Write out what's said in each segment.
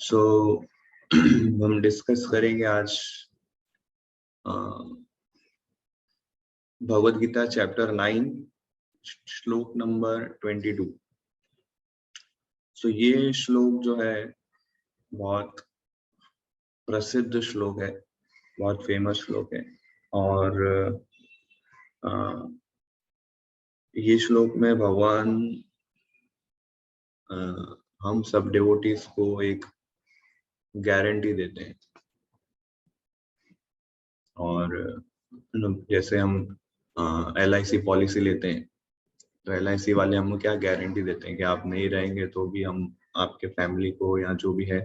सो हम डिस्कस करेंगे आज भगवद गीता चैप्टर 9 श्लोक नंबर 22। सो ये श्लोक जो है बहुत प्रसिद्ध श्लोक है, बहुत फेमस श्लोक है। और ये श्लोक में भगवान हम सब डिवोटीज को एक गारंटी देते हैं। और जैसे हम LIC पॉलिसी लेते हैं तो LIC वाले हमको क्या गारंटी देते हैं कि आप नहीं रहेंगे तो भी हम आपके फैमिली को या जो भी है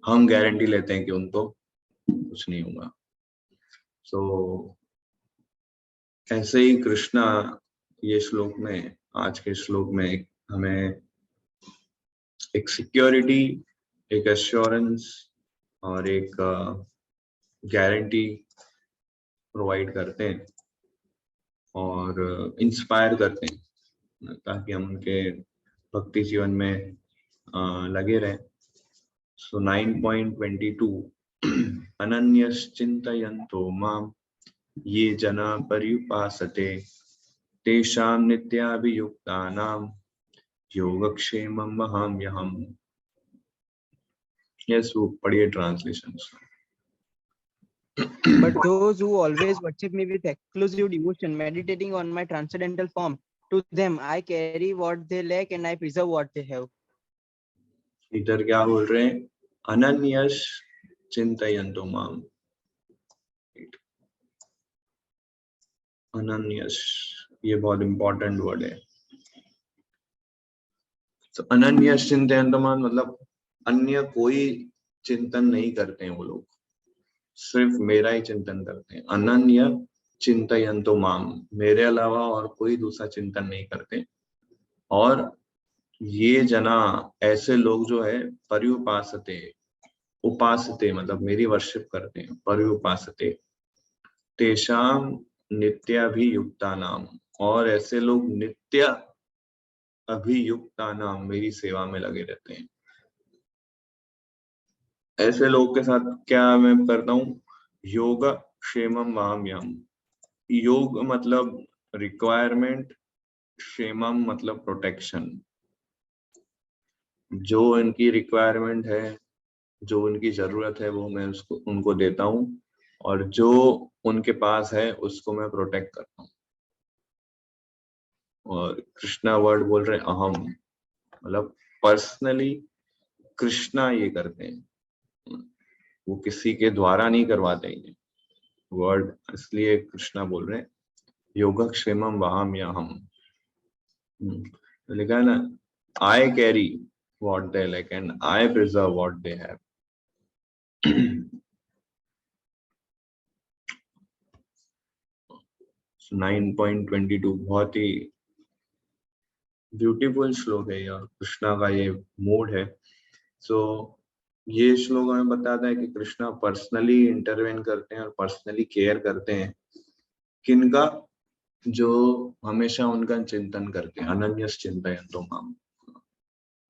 हम गारंटी लेते हैं कि उनको कुछ नहीं होगा। सो ऐसे ही कृष्णा ये श्लोक में, आज के श्लोक में हमें एक सिक्योरिटी, एक एश्योरेंस और एक गारंटी प्रोवाइड करते हैं और इंस्पायर करते हैं ताकि हम उनके भक्ति जीवन में लगे रहें। सो 9.22 अनन्यश्चिन्तयन्तो मां ये जना पर्युपासते तेषां नित्याभियुक्तानां योगक्षेमं वहाम्यहम्। यस, वो पढ़िए translation. But those who always worship me with exclusive devotion, meditating on my transcendental form, to them I carry what they lack and I preserve what they have. इधर क्या बोल रहे हैं? अनन्यश चिंतयन्तो माम। अनन्यश ये बहुत इंपॉर्टेंट वर्ड है। तो अनन्यश चिंतयन्तो माम मतलब अन्य कोई चिंतन नहीं करते हैं वो लोग, सिर्फ मेरा ही चिंतन करते हैं। अनन्य चिंतयन्तो माम, मेरे अलावा और कोई दूसरा चिंतन नहीं करते। और ये जना, ऐसे लोग जो है पर्युपासते, उपासते मतलब मेरी वर्शिप करते हैं, पर्युपासते तेषाम नित्याभियुक्ता नाम, और ऐसे लोग नित्य अभियुक्ता नाम मेरी सेवा में लगे रहते हैं। ऐसे लोग के साथ क्या मैं करता हूँ? योग क्षेमम वहाम्यहम्। योग मतलब रिक्वायरमेंट, क्षेमम मतलब प्रोटेक्शन। जो इनकी रिक्वायरमेंट है, जो उनकी जरूरत है वो मैं उनको देता हूँ, और जो उनके पास है उसको मैं प्रोटेक्ट करता हूँ। और कृष्णा वर्ड बोल रहे अहम, मतलब पर्सनली कृष्णा ये करते हैं, वो किसी के द्वारा नहीं करवाते हैं वर्ड, इसलिए कृष्णा बोल रहे हैं योगक्षेमम वहाम्यहम्। लिखा है ना, I carry what they lack and I preserve what they have. 9.22 बहुत ही ब्यूटीफुल श्लोक है और कृष्णा का ये मूड है। सो ये श्लोक हमें बताता है कि कृष्णा पर्सनली इंटरवेन करते हैं और पर्सनली केयर करते हैं किनका? जो हमेशा उनका चिंतन करते हैं, अनन्यस चिंतयन्तो माम,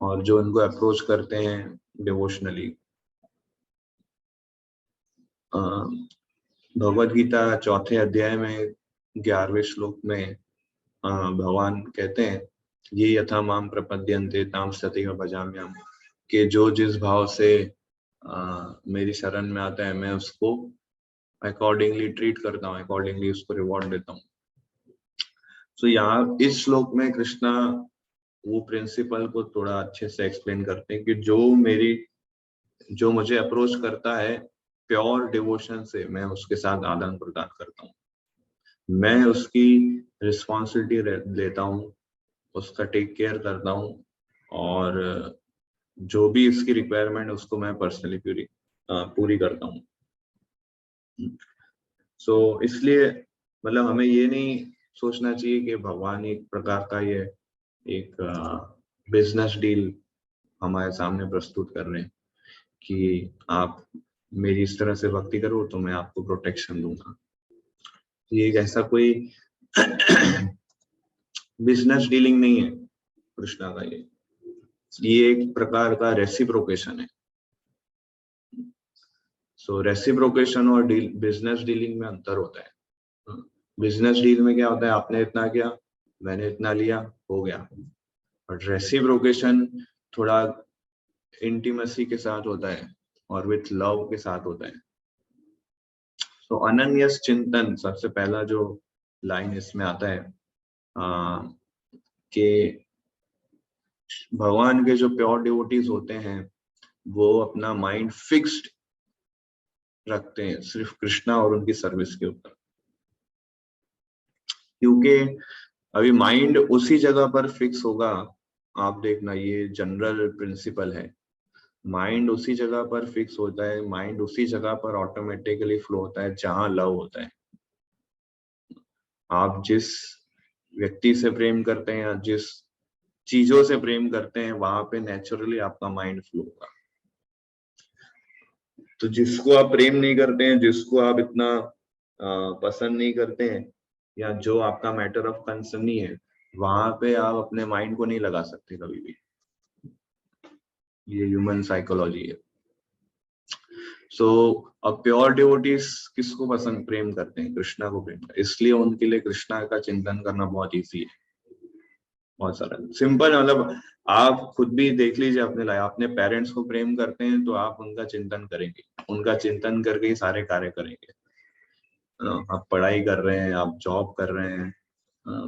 और जो उनको अप्रोच करते हैं डिवोशनली। भगवद गीता 4थे अध्याय में 11वें श्लोक में भगवान कहते हैं ये यथा माम प्रपद्यन्ते ताम सतैव भजाम्यहम्, कि जो जिस भाव से मेरी शरण में आता है मैं उसको अकॉर्डिंगली ट्रीट करता हूँ, अकॉर्डिंगली उसको रिवॉर्ड देता हूँ। सो यहाँ इस श्लोक में कृष्णा वो प्रिंसिपल को थोड़ा अच्छे से एक्सप्लेन करते हैं कि जो मुझे अप्रोच करता है प्योर डिवोशन से, मैं उसके साथ आदान प्रदान करता हूँ, मैं उसकी रिस्पॉन्सिबिलिटी लेता हूँ, उसका टेक केयर करता हूँ, और जो भी इसकी रिक्वायरमेंट उसको मैं पर्सनली पूरी करता हूँ। सो इसलिए मतलब हमें ये नहीं सोचना चाहिए कि भगवान एक प्रकार का ये एक बिजनेस डील हमारे सामने प्रस्तुत कर रहे हैं कि आप मेरी इस तरह से भक्ति करो तो मैं आपको प्रोटेक्शन दूंगा। ये एक ऐसा कोई बिजनेस डीलिंग नहीं है कृष्णा का। ये एक प्रकार का रेसिप्रोकेशन है सो रेसिप्रोकेशन और बिजनेस डीलिंग में अंतर होता है। बिजनेस डील में क्या होता है, आपने इतना किया, मैंने इतना लिया, हो गया। बट रेसिप्रोकेशन थोड़ा इंटीमेसी के साथ होता है और विथ लव के साथ होता है। तो अनन्यस चिंतन, सबसे पहला जो लाइन इसमें आता है कि भगवान के जो प्योर डिवोटीज होते हैं वो अपना माइंड फिक्स्ड रखते हैं सिर्फ कृष्णा और उनकी सर्विस के ऊपर, क्योंकि अभी माइंड उसी जगह पर फिक्स होगा। आप देखना, ये जनरल प्रिंसिपल है, माइंड उसी जगह पर फिक्स होता है, माइंड उसी जगह पर ऑटोमेटिकली फ्लो होता है जहां लव होता है। आप जिस व्यक्ति से प्रेम करते हैं या जिस चीजों से प्रेम करते हैं वहां पे नेचुरली आपका माइंड फ्लो होगा। तो जिसको आप प्रेम नहीं करते हैं, जिसको आप इतना पसंद नहीं करते हैं, या जो आपका मैटर ऑफ कंसर्न नहीं है, वहां पे आप अपने माइंड को नहीं लगा सकते कभी भी। ये ह्यूमन साइकोलॉजी है। सो अब प्योर डिवोटीज किसको पसंद प्रेम करते हैं? कृष्णा को प्रेम करते हैं, इसलिए उनके लिए कृष्णा का चिंतन करना बहुत ईजी है, बहुत सरल सिंपल। मतलब आप खुद भी देख लीजिए अपने लाइफ, अपने पेरेंट्स को प्रेम करते हैं तो आप उनका चिंतन करेंगे, उनका चिंतन करके ही सारे कार्य करेंगे। आप पढ़ाई कर रहे हैं, आप जॉब कर रहे हैं,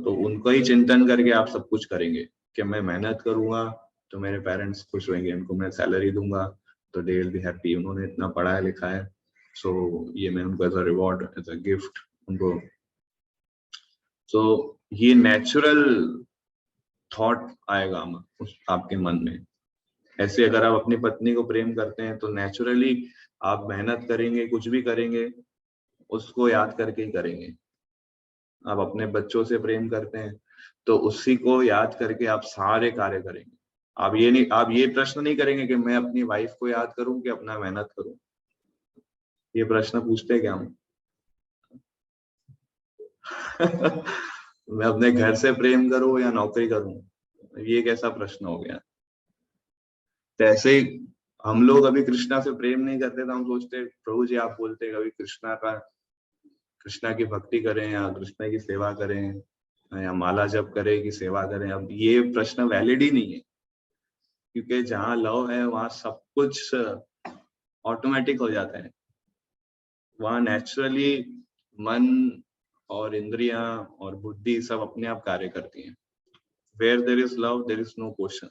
तो उनको ही चिंतन करके आप सब कुछ करेंगे कि मैं मेहनत करूंगा तो मेरे पेरेंट्स खुश होंगे, उनको मैं सैलरी दूंगा तो दे विल बी हैप्पी, उन्होंने इतना पढ़ाया लिखा है, सो ये मैं उनको as a reward, as a gift उनको। सो ये नेचुरल थॉट आएगा आपके मन में। ऐसे अगर आप अपनी पत्नी को प्रेम करते हैं तो नेचुरली आप मेहनत करेंगे, कुछ भी करेंगे उसको याद करके ही करेंगे। आप अपने बच्चों से प्रेम करते हैं तो उसी को याद करके आप सारे कार्य करेंगे। आप ये प्रश्न नहीं करेंगे कि मैं अपनी वाइफ को याद करूं कि अपना मेहनत करूं। ये प्रश्न पूछते क्या हम? मैं अपने घर से प्रेम करूं या नौकरी करूं, ये कैसा प्रश्न हो गया? तो ऐसे ही हम लोग अभी कृष्णा से प्रेम नहीं करते तो हम सोचते प्रभु जी आप बोलते कभी कृष्णा की भक्ति करें या कृष्णा की सेवा करें या माला जप करें कि सेवा करें। अब ये प्रश्न वैलिड ही नहीं है, क्योंकि जहाँ लव है वहां सब कुछ ऑटोमेटिक हो जाता है। वहां नेचुरली मन और इंद्रियां और बुद्धि सब अपने आप कार्य करती हैं। Where there is love there is no question.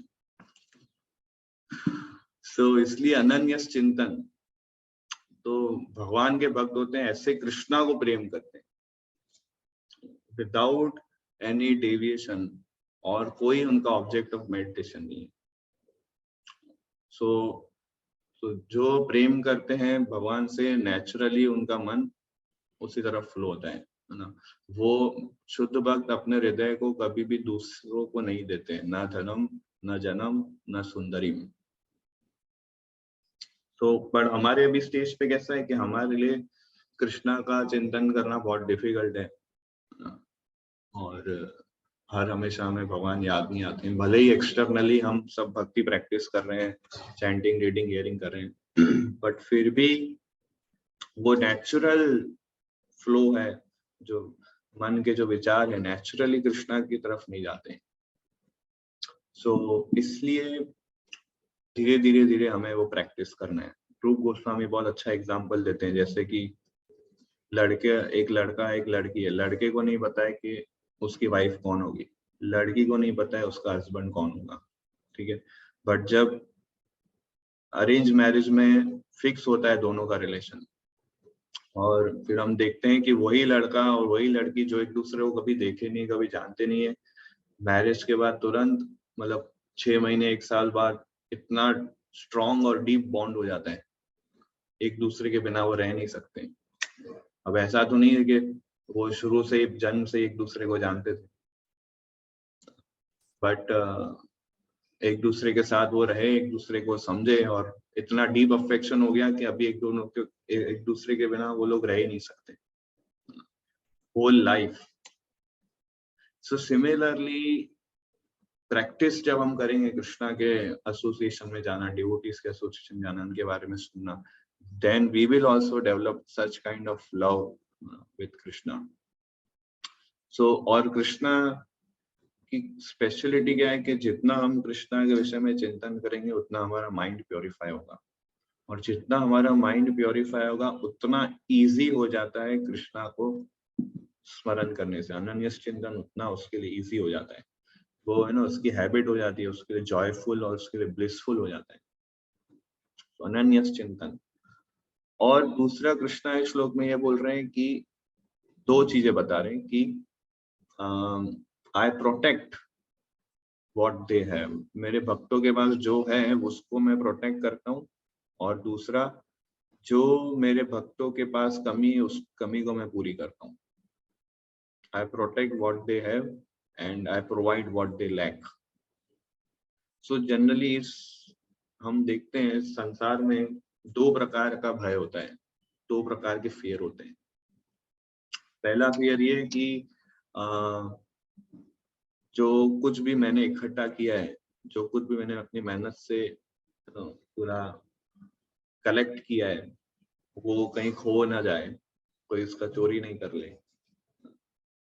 So इसलिए अनन्यस चिंतन, तो भगवान के भक्त होते हैं ऐसे कृष्णा को प्रेम करते हैं विदाउट एनी डेविएशन, और कोई उनका ऑब्जेक्ट ऑफ मेडिटेशन नहीं है। सो जो प्रेम करते हैं भगवान से नेचुरली उनका मन उसी तरफ फ्लो होता है ना। वो शुद्ध भक्त अपने हृदय को कभी भी दूसरों को नहीं देते, ना धनम न जन्म न सुंदरी। तो पर हमारे अभी स्टेज पे कैसा है कि हमारे लिए कृष्णा का चिंतन करना बहुत डिफिकल्ट है और हर हमेशा हमें भगवान याद नहीं आते हैं। भले ही एक्सटर्नली हम सब भक्ति प्रैक्टिस कर रहे हैं, चैंटिंग रीडिंग हियरिंग कर रहे हैं, बट फिर भी वो नेचुरल फ्लो है, जो मन के जो विचार है नेचुरली कृष्णा की तरफ नहीं जाते हैं। सो इसलिए धीरे धीरे धीरे हमें वो प्रैक्टिस करना है। रूप गोस्वामी बहुत अच्छा एग्जाम्पल देते हैं, जैसे कि एक लड़का एक लड़की है, लड़के को नहीं पता है कि उसकी वाइफ कौन होगी, लड़की को नहीं पता है उसका हस्बैंड कौन होगा, ठीक है। बट जब अरेंज मैरिज में फिक्स होता है दोनों का रिलेशन, और फिर हम देखते हैं कि वही लड़का और वही लड़की जो एक दूसरे को कभी देखे नहीं, कभी जानते नहीं है, मैरिज के बाद तुरंत मतलब 6 महीने 1 साल बाद इतना स्ट्रॉन्ग और डीप बॉन्ड हो जाता है, एक दूसरे के बिना वो रह नहीं सकते। अब ऐसा तो नहीं है कि वो शुरू से ही जन्म से एक दूसरे को जानते थे, बट एक दूसरे के साथ वो रहे, एक दूसरे को समझे और इतना डीप अफेक्शन हो गया कि अभी एक दूसरे के बिना वो लोग रह ही नहीं सकते whole life. So similarly practice जब हम करेंगे कृष्णा के एसोसिएशन में जाना, डिवोटीज के एसोसिएशन जाना, उनके बारे में सुनना, then we will also develop such kind of love with Krishna. So और कृष्णा की स्पेशलिटी क्या है कि जितना हम कृष्णा के विषय में चिंतन करेंगे उतना हमारा माइंड प्योरीफाई होगा, और जितना हमारा माइंड प्योरीफाई होगा उतना इजी हो जाता है कृष्णा को स्मरण करने से। अनन्यस चिंतन उतना उसके लिए इजी हो जाता है, वो है ना, उसकी हैबिट हो जाती है, उसके लिए जॉयफुल और उसके लिए ब्लिसफुल हो जाता है, तो अनन्यस चिंतन। और दूसरा कृष्णा इस श्लोक में ये बोल रहे हैं कि दो चीजें बता रहे हैं कि आई प्रोटेक्ट व्हाट दे हैव, मेरे भक्तों के पास जो है उसको मैं प्रोटेक्ट करता हूँ, और दूसरा जो मेरे भक्तों के पास कमी है उस कमी को मैं पूरी करता हूँ। I protect what they have and I provide what they lack. So generally हम देखते हैं संसार में दो प्रकार का भय होता है, दो प्रकार के फियर होते हैं। पहला फियर ये कि जो कुछ भी मैंने इकट्ठा किया है, जो कुछ भी मैंने अपनी मेहनत से पूरा कलेक्ट किया है, वो कहीं खो ना जाए, कोई उसका चोरी नहीं कर ले,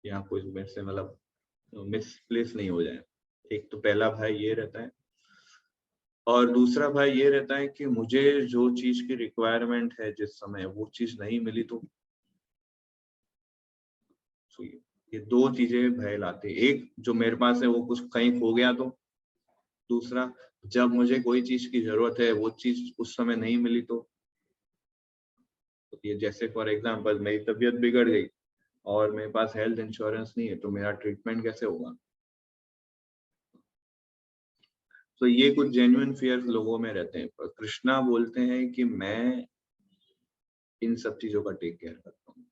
या कोई में से मतलब मिसप्लेस नहीं हो जाए। एक तो पहला भय ये रहता है, और दूसरा भय ये रहता है कि मुझे जो चीज की रिक्वायरमेंट है जिस समय वो चीज नहीं मिली तो ये दो चीजें भय लाते। एक जो मेरे पास है वो कुछ कहीं खो गया तो, दूसरा जब मुझे कोई चीज की जरूरत है वो चीज उस समय नहीं मिली तो ये जैसे फॉर एग्जांपल मेरी तबीयत बिगड़ गई और मेरे पास हेल्थ इंश्योरेंस नहीं है तो मेरा ट्रीटमेंट कैसे होगा। तो ये कुछ जेन्युइन फियर लोगों में रहते हैं, पर कृष्णा बोलते हैं कि मैं इन सब चीजों का टेक केयर करता हूँ।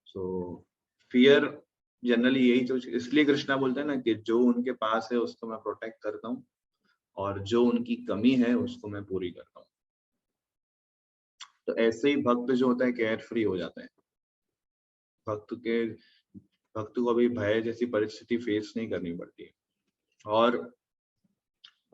सो फियर जनरली यही तो, इसलिए कृष्णा बोलते हैं ना कि जो उनके पास है उसको मैं प्रोटेक्ट करता हूँ, और जो उनकी कमी है उसको मैं पूरी करता हूँ। तो ऐसे ही भक्त जो होता है केयर फ्री हो जाता है। भक्त को अभी भय जैसी परिस्थिति फेस नहीं करनी पड़ती है, और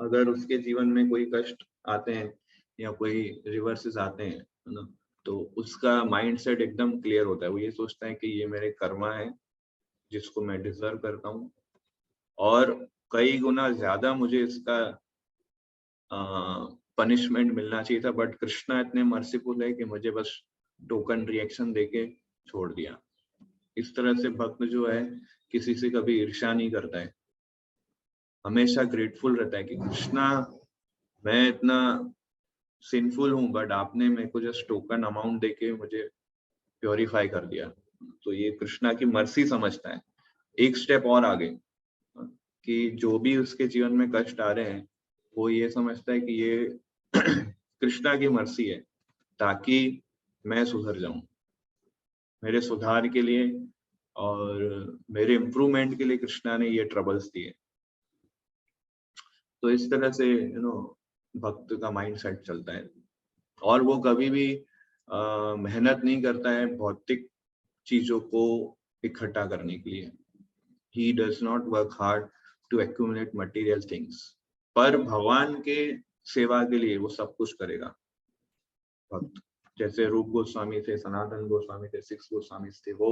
अगर उसके जीवन में कोई कष्ट आते हैं या कोई रिवर्सेस आते हैं ना, तो उसका माइंडसेट एकदम क्लियर होता है। वो ये सोचता है कि ये मेरे कर्मा है जिसको मैं डिजर्व करता हूँ, और कई गुना ज्यादा मुझे इसका पनिशमेंट मिलना चाहिए था, बट कृष्णा इतने मर्सीफुल है कि मुझे बस टोकन रिएक्शन देके छोड़ दिया। इस तरह से भक्त जो है किसी से कभी ईर्ष्या नहीं करता है, हमेशा ग्रेटफुल रहता है कि कृष्णा मैं इतना सिंफुल हूँ बट आपने मेरे को जस्ट टोकन अमाउंट देके मुझे प्योरीफाई कर दिया। तो ये कृष्णा की मर्सी समझता है। एक स्टेप और आगे कि जो भी उसके जीवन में कष्ट आ रहे हैं वो ये समझता है कि ये कृष्णा की मर्सी है ताकि मैं सुधर जाऊं, मेरे सुधार के लिए और मेरे इम्प्रूवमेंट के लिए कृष्णा ने ये ट्रबल्स दिए। तो इस तरह से भक्त का माइंड सेट चलता है, और वो कभी भी मेहनत नहीं करता है भौतिक चीजों को इकट्ठा करने के लिए। He does not work hard to accumulate material things, पर भगवान के सेवा के लिए वो सब कुछ करेगा भक्त। जैसे रूप गोस्वामी थे, सनातन गोस्वामी थे, 6 गोस्वामी थे, वो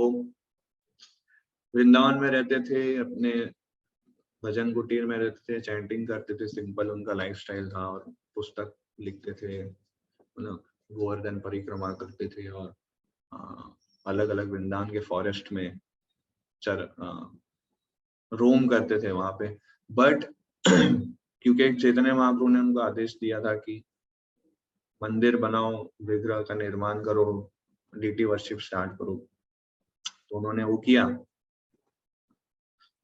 वृंदावन में रहते थे, अपने भजन कुटीर में रहते थे, चैंटिंग करते थे, सिंपल उनका लाइफस्टाइल था, और पुस्तक लिखते थे, गोवर्धन परिक्रमा करते थे, और अलग अलग वृंदावन के फॉरेस्ट में रोम करते थे वहां पे। बट क्योंकि चैतन्य महाप्रभु ने उनको आदेश दिया था कि मंदिर बनाओ, विग्रह का निर्माण करो, डीटी वर्शिप स्टार्ट करो, तो उन्होंने वो किया।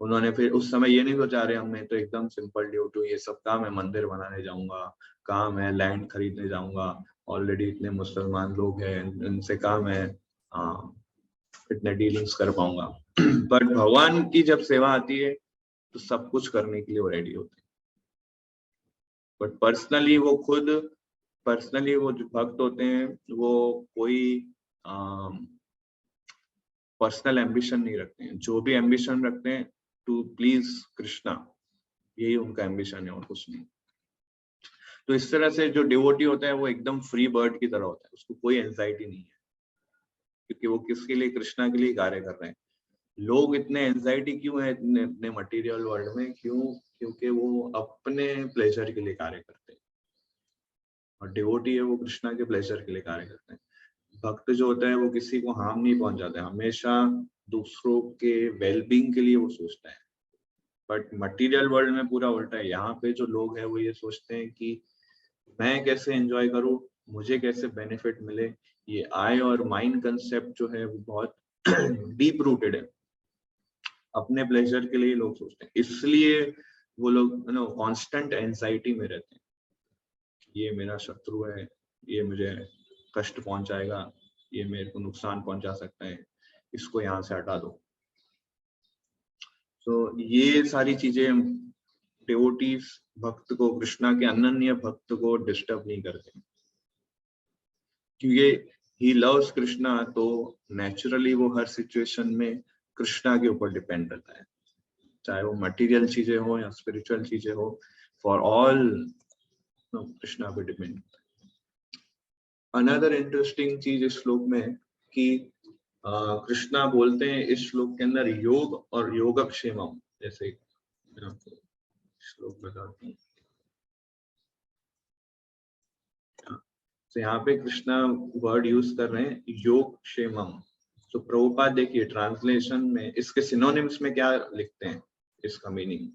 उन्होंने फिर उस समय ये नहीं सोचा रहे हमें तो एकदम सिंपल ड्यू टू ये सब काम है, मंदिर बनाने जाऊंगा, काम है लैंड खरीदने जाऊंगा, ऑलरेडी इतने मुसलमान लोग हैं, इनसे काम है इतने डीलिंग्स कर पाऊंगा। बट भगवान की जब सेवा आती है तो सब कुछ करने के लिए वो रेडी होते हैं। बट पर्सनली वो जो भक्त होते हैं वो कोई पर्सनल एम्बिशन नहीं रखते हैं। जो भी एम्बिशन रखते हैं टू प्लीज कृष्णा, यही उनका एम्बिशन है और कुछ नहीं। तो इस तरह से जो डिवोटी होता है वो एकदम फ्री बर्ड की तरह होता है, उसको कोई एंजाइटी नहीं है, क्योंकि वो किसके लिए, कृष्णा के लिए कार्य कर रहे हैं। लोग इतने एंजाइटी क्यों है इतने मटेरियल वर्ल्ड में, क्यों? क्योंकि वो अपने प्लेजर के लिए कार्य करते हैं, और डिवोटी है वो कृष्णा के प्लेजर के लिए कार्य करते हैं। भक्त जो होता है वो किसी को हार्म नहीं पहुंचाता है, हमेशा दूसरों के वेलबींग के लिए वो सोचता है। बट मटेरियल वर्ल्ड में पूरा उल्टा है, यहाँ पे जो लोग हैं वो ये सोचते हैं कि मैं कैसे एंजॉय करूं, मुझे कैसे बेनिफिट मिले। ये आई और माइंड कंसेप्ट जो है वो बहुत डीप रूटेड है, अपने प्लेजर के लिए लोग सोचते हैं, इसलिए वो लोग कांस्टेंट एंजाइटी में रहते हैं। ये मेरा शत्रु है, ये मुझे कष्ट पहुंचाएगा, ये मेरे को नुकसान पहुंचा सकता है, इसको यहाँ से हटा दो। तो ये सारी चीजें डिवोटीज भक्त को, कृष्णा के अनन्य भक्त को डिस्टर्ब नहीं करते, क्योंकि ही लव्स कृष्णा, तो नेचुरली वो हर सिचुएशन में कृष्णा के ऊपर डिपेंड रहता है, चाहे वो मटेरियल चीजें हो या स्पिरिचुअल चीजें हो, फॉर ऑल कृष्णा पे डिपेंड। अनदर इंटरेस्टिंग चीज इस श्लोक में है कि कृष्णा बोलते हैं इस श्लोक के अंदर योग और योगक्षेमम, जैसे श्लोक बताते हैं। तो यहाँ पे कृष्णा वर्ड यूज कर रहे हैं योगक्षेमम। तो प्रभुपाद देखिए ट्रांसलेशन में इसके सिनोनिम्स में क्या लिखते हैं, इसका मीनिंग।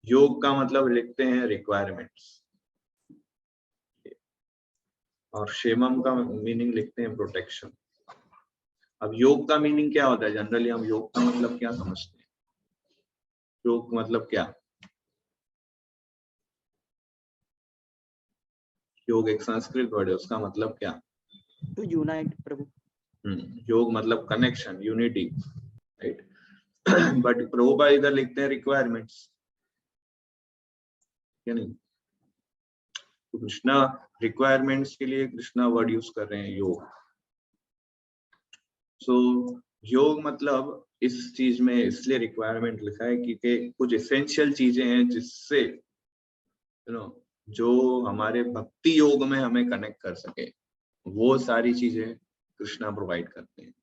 योग का मतलब लिखते हैं रिक्वायरमेंट्स, और क्षेमम का मीनिंग लिखते हैं प्रोटेक्शन। अब योग का मीनिंग क्या होता है, जनरली हम योग का मतलब क्या समझते हैं? योग मतलब क्या? योग एक संस्कृत वर्ड है, उसका मतलब क्या? टू यूनाइट प्रभु। योग मतलब connection, unity, right. But Prabhupada इधर लिखते हैं रिक्वायरमेंट्स, क्या नहीं? तो कृष्णा रिक्वायरमेंट्स के लिए कृष्णा वर्ड यूज कर रहे हैं योग। सो योग मतलब इस चीज में इसलिए रिक्वायरमेंट लिखा है क्योंकि कुछ एसेंशियल चीजें हैं जिससे जो हमारे भक्ति योग में हमें कनेक्ट कर सके, वो सारी चीजें कृष्णा प्रोवाइड करते हैं,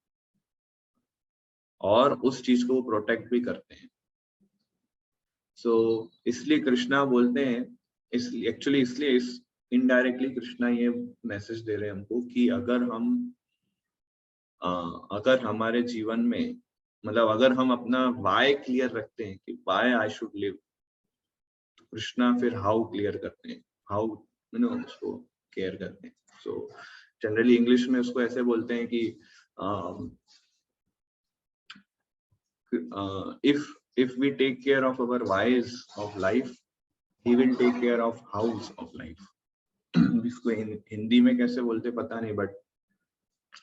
और उस चीज को प्रोटेक्ट भी करते हैं। सो इसलिए कृष्णा बोलते हैं, इसलिए एक्चुअली इसलिए इस इनडायरेक्टली कृष्णा ये मैसेज दे रहे हैं हमको कि अगर हमारे जीवन में, मतलब अगर हम अपना वाई क्लियर रखते हैं कि वाई आई शुड लिव, तो कृष्णा फिर हाउ क्लियर करते हैं, हाउ उसको केयर करते हैं। सो जनरली इंग्लिश में उसको ऐसे बोलते हैं कि if we take care of our whys of life, he will take care of hows of life. इसको हिंदी में कैसे बोलते पता नहीं, बट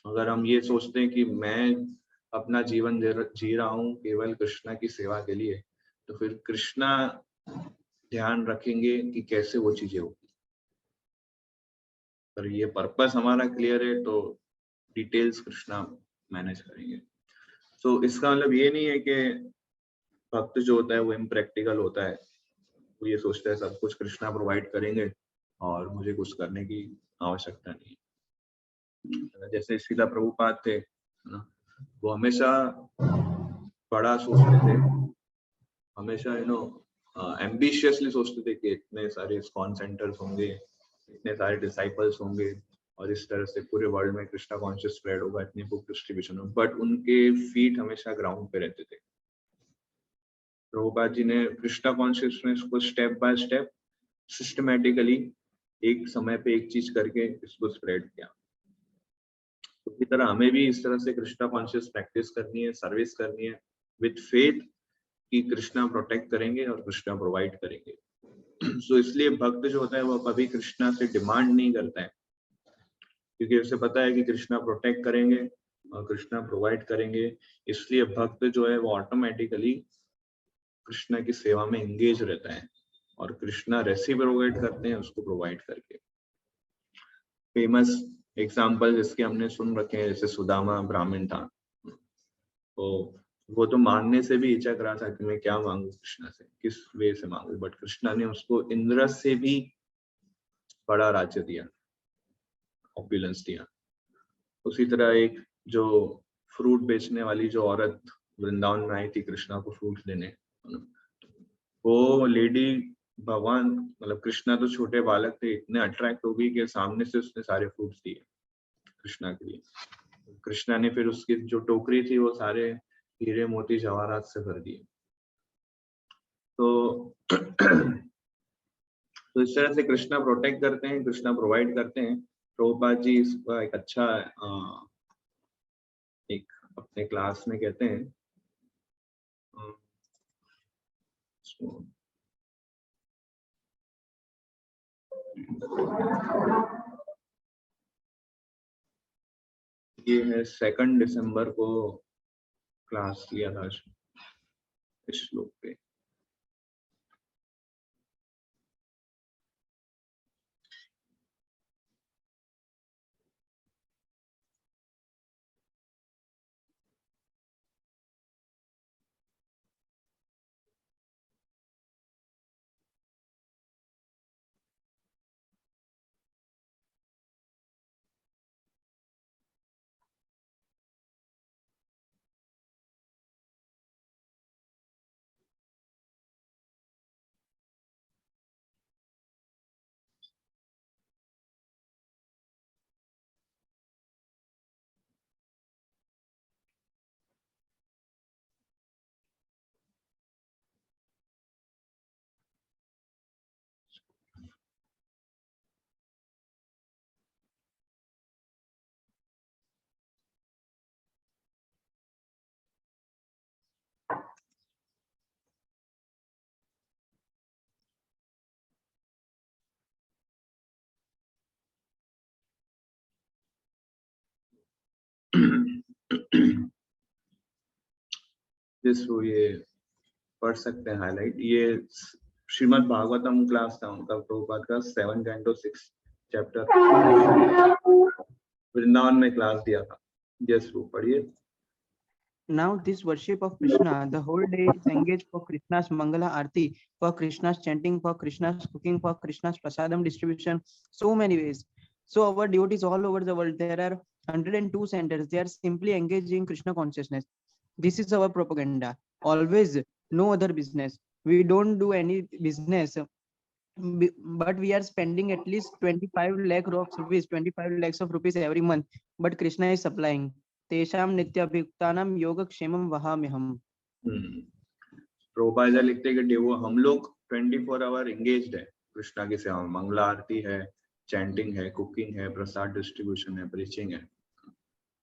अगर हम ये सोचते हैं कि मैं अपना जीवन जी रहा हूँ केवल कृष्णा की सेवा के लिए, तो फिर कृष्णा ध्यान रखेंगे कि कैसे वो चीजें होगी। पर ये पर्पस हमारा क्लियर है तो डिटेल्स कृष्णा मैनेज करेंगे। तो इसका मतलब ये नहीं है कि भक्त जो होता है वो इम्प्रैक्टिकल होता है, वो ये सोचता है सब कुछ कृष्णा प्रोवाइड करेंगे और मुझे कुछ करने की आवश्यकता नहीं। जैसे श्रीला प्रभुपाद थे ना, वो हमेशा बड़ा सोचते थे, हमेशा एम्बिशियसली सोचते थे कि इतने सारे इस्कॉन सेंटर्स होंगे, इतने सारे डिसाइपल्स होंगे, और इस तरह से पूरे वर्ल्ड में कृष्णा कॉन्शियस स्प्रेड होगा, इतनी बुक डिस्ट्रीब्यूशन होगा। बट उनके फीट हमेशा ग्राउंड पे रहते थे। प्रभुपाद जी ने कृष्णा कॉन्शियसनेस को स्टेप बाय स्टेप सिस्टमेटिकली एक समय पे एक चीज करके इसको स्प्रेड किया। तो इसी तरह हमें भी इस तरह से कृष्णा कॉन्शियस प्रैक्टिस करनी है, सर्विस करनी है विथ फेथ कि कृष्णा प्रोटेक्ट करेंगे और कृष्णा प्रोवाइड करेंगे। सो इसलिए भक्त जो होता है वो कभी कृष्णा से डिमांड नहीं करता है, क्योंकि उसे पता है कि कृष्णा प्रोटेक्ट करेंगे और कृष्णा प्रोवाइड करेंगे। इसलिए भक्त जो है वो ऑटोमेटिकली कृष्णा की सेवा में एंगेज रहता है, और कृष्णा रेसिप्रोकेट करते हैं उसको प्रोवाइड करके। फेमस एग्जाम्पल जिसके हमने सुन रखे हैं, जैसे सुदामा ब्राह्मण था, तो वो तो मांगने से भी हिचक रहा था कि मैं क्या मांगू कृष्णा से, किस वे से मांगू, बट कृष्णा ने उसको इंद्र से भी बड़ा राज्य दिया, ऑपुलेंस दिया। उसी तरह एक जो फ्रूट बेचने वाली जो औरत वृंदावन में आई थी कृष्णा को फ्रूट देने, वो लेडी भगवान मतलब कृष्णा तो छोटे बालक थे, इतने अट्रैक्ट हो गई कि सामने से उसने सारे फ्रूट्स दिए कृष्णा के लिए। कृष्णा ने फिर उसकी जो टोकरी थी वो सारे हीरे मोती जवाहरात से भर दिए। तो तो इस तरह से कृष्णा प्रोटेक्ट करते हैं, कृष्णा प्रोवाइड करते हैं। प्रभुपाद जी इसका एक अच्छा एक अपने क्लास में कहते हैं ये है 2 दिसंबर को क्लास लिया था इस श्लोक पे। ये पढ़ सकते हैं हाईलाइट। ये श्रीमद् भागवतम क्लास था उनका, प्रभुपाद का 7 कैंटो 6 चैप्टर वृंदावन में क्लास दिया था। जस रूप पढ़िए। Now this worship of Krishna, the whole day is engaged for Krishna's Mangala Aarti, for Krishna's chanting, for Krishna's cooking, for Krishna's prasadam distribution, so many ways. So our devotees all over the world, there are 102 centers. They are simply engaged in Krishna consciousness. This is our propaganda. Always, no other business. We don't do any business, but we are spending at least 25 lakh of rupees, 25 lakhs of rupees every month. But Krishna is supplying. तेषां नित्याभियुक्तानां योगक्षेमं वहाम्यहम्। प्रभुपाद लिखते हैं कि देवो हम लोग 24 our engaged है कृष्णा की सेवा में। मंगला आरती है, चैंटिंग है, कुकिंग है, प्रसाद डिस्ट्रीब्यूशन है, प्रीचिंग है,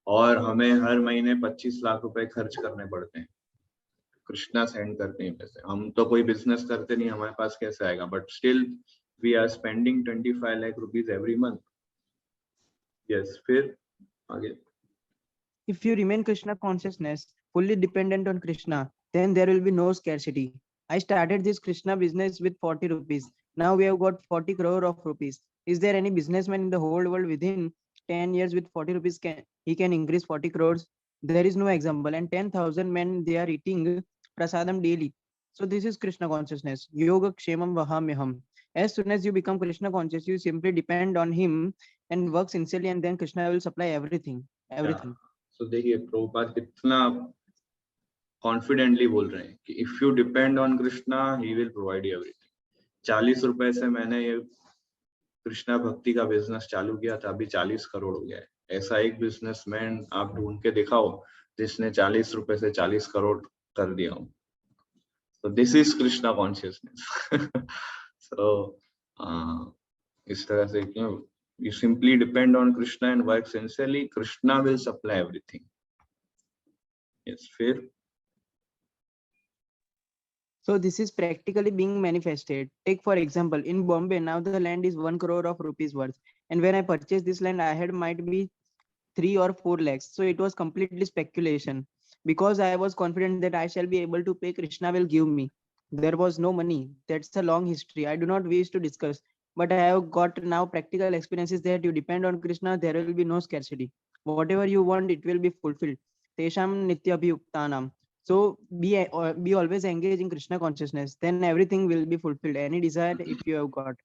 और हमें हर महीने 25 लाख रुपए खर्च करने पड़ते हैं। कृष्णा सेंड करते हैं पैसे। हम तो कोई बिजनेस करते नहीं, हमारे पास कैसे आएगा, but still we are spending 25 lakh rupees every month. Yes, फिर आगे। If you remain Krishna consciousness, fully dependent on Krishna, then there will be no scarcity. I started this Krishna business with 40 rupees. Now we have got 40 crore of rupees. Is there any businessman in the whole world within 10 years with 40 rupees he can increase 40 crores? There is no example. And 10,000 men, they are eating prasadam daily. So this is Krishna consciousness. Yoga kshemam vahamyaham. As soon as you become Krishna conscious, you simply depend on him and work sincerely, and then Krishna will supply everything. Everything. तो देखिए प्रभुपाद कितना confidently बोल रहे हैं कि if you depend on Krishna he will provide you everything. 40 रुपए से मैंने ये कृष्णा भक्ति का बिजनेस चालू किया था, अभी 40 करोड़ हो गया है। ऐसा एक बिजनेसमैन आप ढूंढ के दिखाओ जिसने 40 रुपए से 40 करोड़ कर दिया हो। So this is Krishna consciousness. So इस तरह से क्यों you simply depend on Krishna and work sincerely, Krishna will supply everything. Yes, फिर So this is practically being manifested. Take for example, in Bombay, now the land is 1 crore of rupees worth. And when I purchased this land, I had might be 3 or 4 lakhs. So it was completely speculation. Because I was confident that I shall be able to pay, Krishna will give me. There was no money. That's a long history. I do not wish to discuss. But I have got now practical experiences that you depend on Krishna, there will be no scarcity. Whatever you want, it will be fulfilled. Tesham nityabhyuktanam. So be always engaged in Krishna consciousness. Then everything will be fulfilled. Any desire, if you have got.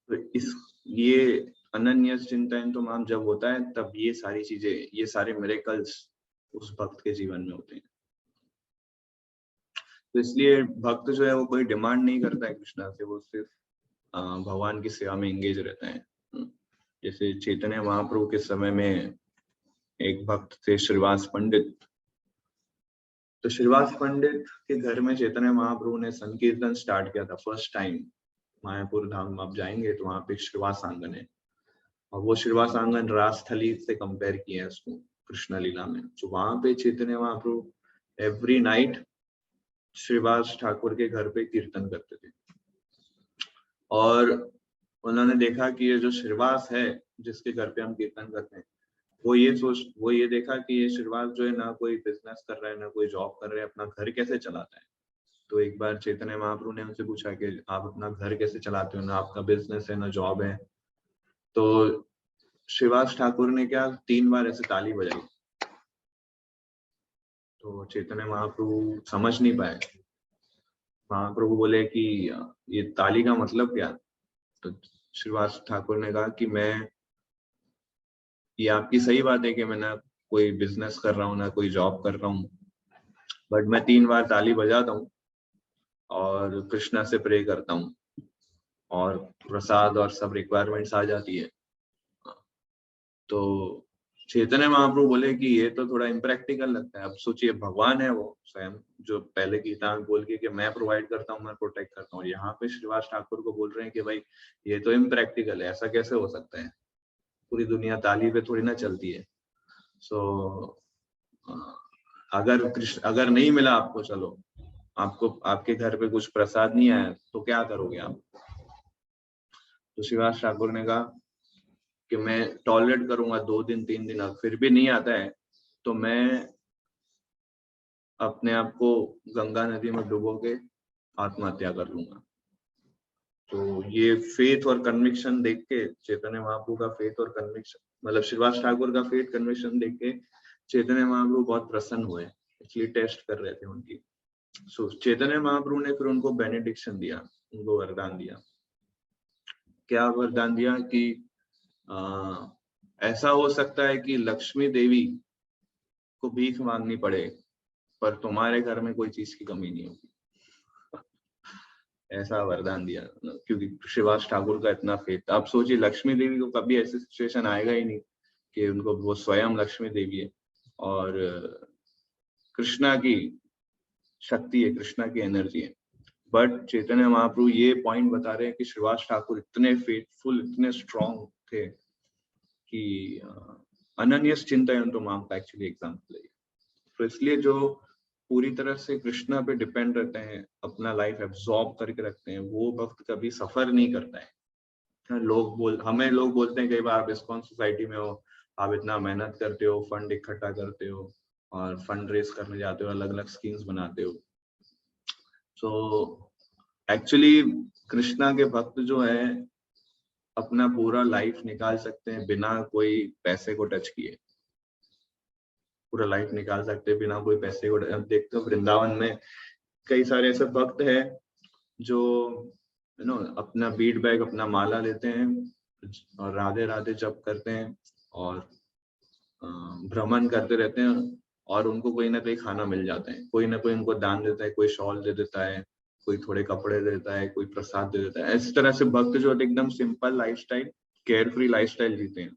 तो इस ये अनन्य चिंतन तो माम जब होता है तब ये सारी चीजें, ये सारे मिरेकल्स उस भक्त के जीवन में होते हैं। तो इसलिए भक्त जो है वो कोई डिमांड नहीं करता है कृष्णा से, वो सिर्फ भगवान की सेवा में एंगेज रहता है। जैसे चैतन्य महाप्रभु के समय में एक भक्त थे श्रीवास पंडित। तो श्रीवास पंडित के घर में चैतन्य महाप्रभु ने संकीर्तन स्टार्ट किया था फर्स्ट टाइम। मायापुर धाम आप जाएंगे तो वहां पे श्रीवास आंगन है, और वो श्रीवास आंगन रासथली से कंपेयर किया है उसको कृष्ण लीला में। तो वहां पे चैतन्य महाप्रभु एवरी नाइट श्रीवास ठाकुर के घर पे कीर्तन करते थे, और उन्होंने देखा कि ये जो श्रीवास है जिसके घर पे हम कीर्तन करते हैं, वो ये देखा कि ये श्रीवास जो है ना कोई बिजनेस कर रहा है ना कोई जॉब कर रहा है, अपना घर कैसे चलाता है। तो एक बार चैतन्य महाप्रभु ने उनसे पूछा कि आप अपना घर कैसे चलाते हो, ना आपका बिजनेस है ना जॉब है। तो श्रीवास ठाकुर ने क्या 3 बार ऐसे ताली बजाई। तो चैतन्य महाप्रभु समझ नहीं पाए। महाप्रभु बोले कि ये ताली का मतलब क्या। तो श्रीवास ठाकुर ने कहा कि ये आपकी सही बात है कि मैं ना कोई बिजनेस कर रहा हूँ ना कोई जॉब कर रहा हूँ, बट मैं 3 बार ताली बजाता हूँ और कृष्णा से प्रे करता हूँ और प्रसाद और सब रिक्वायरमेंट्स आ जाती है। तो चैतन्य महाप्रभु बोले कि ये तो थोड़ा इम्प्रैक्टिकल लगता है। अब सोचिए भगवान है वो स्वयं जो पहले गीता में बोल के कि मैं प्रोवाइड करता हूँ, मैं प्रोटेक्ट करता हूँ, यहाँ पे श्रीवास ठाकुर को बोल रहे हैं कि भाई ये तो इम्प्रैक्टिकल है, ऐसा कैसे हो सकता है, पूरी दुनिया ताली पे थोड़ी ना चलती है। सो अगर नहीं मिला आपको, चलो आपको आपके घर पे कुछ प्रसाद नहीं आया तो क्या करोगे आप। तो श्रीवास ठाकुर ने कहा कि मैं टॉलरेट करूंगा 2 दिन 3 दिन, फिर भी नहीं आता है तो मैं अपने आप को गंगा नदी में डुबो के आत्महत्या कर लूंगा। तो ये फेथ और कन्विक्शन देख के चैतन्य महाप्रभु का फेथ और कन्विक्शन, मतलब श्रीवास ठाकुर का फेथ कन्विक्शन देख के चैतन्य महाप्रभु बहुत प्रसन्न हुए, इसलिए टेस्ट कर रहे थे उनकी। सो चैतन्य महाप्रभु ने फिर उनको बेनेडिक्शन दिया, उनको वरदान दिया। क्या वरदान दिया कि ऐसा हो सकता है कि लक्ष्मी देवी को भीख मांगनी पड़े पर तुम्हारे घर में कोई चीज की कमी नहीं होगी। ऐसा वरदान दिया, क्योंकि श्रीवास ठाकुर का इतना फेथ। आप सोचिए लक्ष्मी देवी को कभी ऐसी सिचुएशन आएगा ही नहीं कि उनको, वो स्वयं लक्ष्मी देवी है और कृष्णा की शक्ति है, कृष्णा की एनर्जी है। बट चैतन्य महाप्रभु ये पॉइंट बता रहे हैं कि श्रीवास ठाकुर इतने फेथफुल, इतने स्ट्रॉन्ग थे कि अनन्य चिंतन तो माम का एक्चुअली एग्जाम्पल है। तो इसलिए जो पूरी तरह से कृष्णा पे डिपेंड रहते हैं, अपना लाइफ एब्जॉर्ब करके रखते हैं, वो भक्त कभी सफर नहीं करता है। हमें लोग बोलते हैं कई बार, आप इस्कॉन सोसाइटी में हो, आप इतना मेहनत करते हो, फंड इकट्ठा करते हो और फंड रेस करने जाते हो, अलग अलग स्कीम्स बनाते हो। तो एक्चुअली कृष्णा के भक्त जो है अपना पूरा लाइफ निकाल सकते हैं बिना कोई पैसे को टच किए, पूरा लाइफ निकाल सकते हैं बिना कोई पैसे को। अब देखते हो वृंदावन में कई सारे ऐसे भक्त हैं जो अपना बीट बैग, अपना माला लेते हैं और राधे राधे जप करते हैं और भ्रमण करते रहते हैं, और उनको कोई ना कोई खाना मिल जाता है, कोई ना कोई उनको दान देता है, कोई शॉल दे देता है, कोई थोड़े कपड़े देता है, कोई प्रसाद दे देता है। इस तरह से भक्त जो एकदम simple lifestyle, care free lifestyle जीते हैं।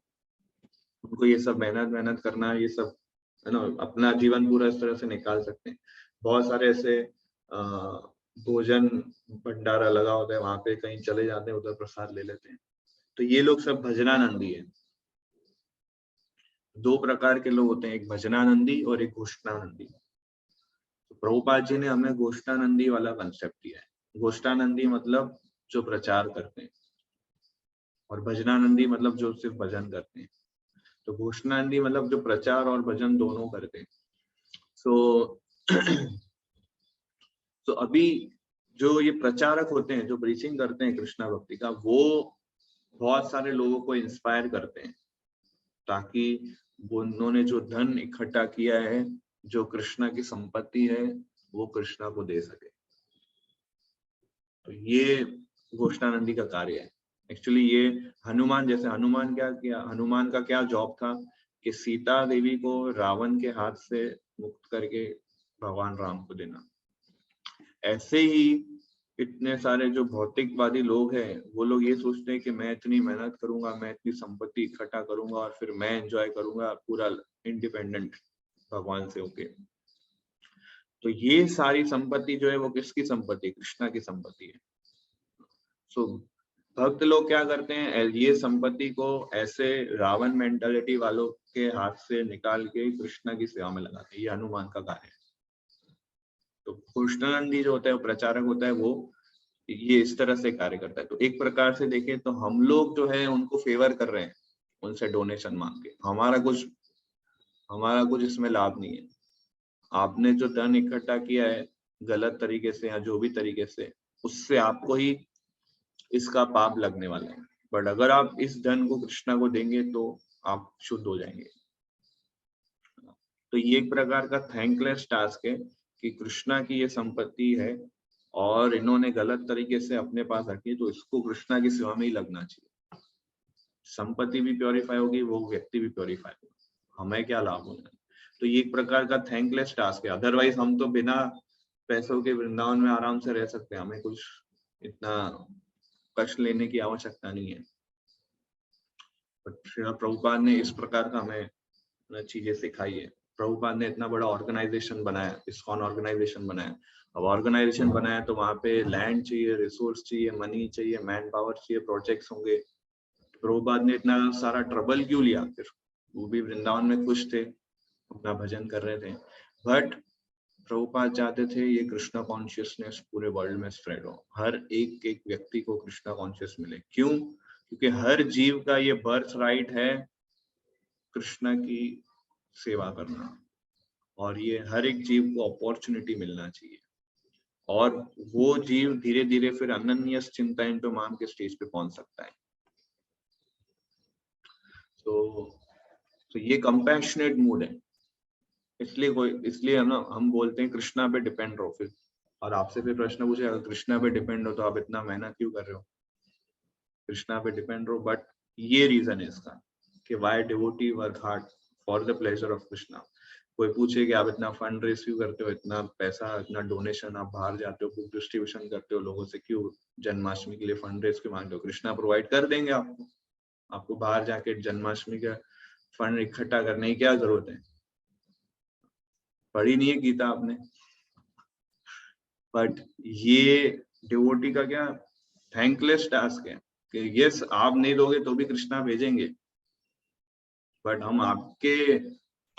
उनको ये सब मेहनत करना, ये सब अपना जीवन पूरा इस तरह से निकाल सकते हैं। बहुत सारे ऐसे भोजन भंडारा लगा होता है, वहां पे कहीं चले जाते हैं, उधर प्रसाद ले लेते हैं। तो ये लोग सब भजनानंदी है। 2 प्रकार के लोग होते हैं, एक भजनानंदी और एक घोषणानंदी। तो प्रभुपाद जी ने हमें घोषणानंदी वाला कंसेप्ट दिया है। घोषणानंदी मतलब जो प्रचार करते हैं, और भजनानंदी मतलब जो सिर्फ भजन करते हैं। तो घोषणानंदी मतलब जो प्रचार और भजन दोनों करते हैं। तो अभी जो ये प्रचारक होते हैं, जो प्रीचिंग करते हैं कृष्णा भक्ति का, वो बहुत सारे लोगों को इंस्पायर करते हैं ताकि वो उन्होंने जो धन इकट्ठा किया है, जो कृष्णा की संपत्ति है, वो कृष्णा को दे सके। तो ये घोषणानंदी का कार्य है। एक्चुअली ये हनुमान, जैसे हनुमान क्या किया, हनुमान का क्या जॉब था कि सीता देवी को रावण के हाथ से मुक्त करके भगवान राम को देना। ऐसे ही इतने सारे जो भौतिकवादी लोग हैं, वो लोग ये सोचते हैं कि मैं इतनी मेहनत करूंगा, मैं इतनी संपत्ति इकट्ठा करूंगा और फिर मैं एंजॉय करूंगा पूरा इंडिपेंडेंट भगवान से होके। तो ये सारी संपत्ति जो है वो किसकी संपत्ति? कृष्णा की संपत्ति है। सो भक्त लोग क्या करते हैं, ये संपत्ति को ऐसे रावण मेंटालिटी वालों के हाथ से निकाल के कृष्णा की सेवा में लगाते हैं। ये हनुमान का कार्य है। तो कृष्णानंदी जो होता है, प्रचारक होता है, वो ये इस तरह से कार्य करता है। तो एक प्रकार से देखें तो हम लोग जो है उनको फेवर कर रहे हैं, उनसे डोनेशन मांग के। हमारा कुछ इसमें लाभ नहीं है। आपने जो धन इकट्ठा किया है गलत तरीके से या जो भी तरीके से, उससे आपको ही इसका पाप लगने वाला है। बट अगर आप इस धन को कृष्णा को देंगे तो आप शुद्ध हो जाएंगे। तो ये एक प्रकार का थैंकलेस टास्क है कि कृष्णा की ये संपत्ति है और इन्होंने गलत तरीके से अपने पास रखी, तो इसको कृष्णा की सेवा में ही लगना चाहिए। संपत्ति भी प्योरीफाई होगी, वो व्यक्ति भी प्योरीफाई होगा, हमें क्या लाभ होगा। तो ये एक प्रकार का थैंकलेस टास्क है। अदरवाइज हम तो बिना पैसों के वृंदावन में आराम से रह सकते हैं, हमें कुछ इतना कष्ट लेने की आवश्यकता नहीं है। श्रील प्रभुपाद ने इस प्रकार का हमें चीजें सिखाई है। प्रभुपाद ने इतना बड़ा ऑर्गेनाइजेशन बनाया, इस्कॉन ऑर्गेनाइजेशन बनाया। अब ऑर्गेनाइजेशन बनाया तो वहां पे लैंड चाहिए, रिसोर्स चाहिए, मनी चाहिए, मैन पावर चाहिए, प्रोजेक्ट्स होंगे। प्रभुपाद ने इतना सारा ट्रबल क्यों लिया? फिर वो भी वृंदावन में खुश थे, अपना भजन कर रहे थे। बट प्रभुपाद चाहते थे ये कृष्णा कॉन्शियसनेस पूरे वर्ल्ड में स्प्रेड हो, हर एक एक व्यक्ति को कृष्णा कॉन्शियस मिले। क्यों? क्योंकि हर जीव का ये बर्थ राइट है कृष्णा की सेवा करना, और ये हर एक जीव को अपॉर्चुनिटी मिलना चाहिए। और वो जीव धीरे धीरे फिर अनन्यस चिंतन तो मान के स्टेज पे पहुंच सकता है। तो ये कंपैशनेट मूड है। इसलिए हम बोलते हैं कृष्णा पे डिपेंड रहो। फिर और आपसे फिर प्रश्न पूछे, अगर कृष्णा पे डिपेंड हो तो आप इतना मेहनत क्यों कर रहे हो? कृष्णा पे डिपेंड रहो। बट ये रीजन है इसका कि why devotee work hard for the pleasure of Krishna. कोई पूछे कि आप इतना फंड रेस क्यों करते हो, इतना पैसा, इतना डोनेशन, आप बाहर जाते हो, बुक डिस्ट्रीब्यूशन करते हो लोगों से, क्यों जन्माष्टमी के लिए फंड रेस क्यों मांगते हो? कृष्णा प्रोवाइड कर देंगे आपको बाहर जाके जन्माष्टमी का फंड इकट्ठा करने की क्या जरूरत है? पढ़ी नहीं है गीता आपने? बट ये डिवोटी का क्या थैंकलेस टास्क है कि यस आप नहीं दोगे तो भी कृष्णा भेजेंगे, बट हम आपके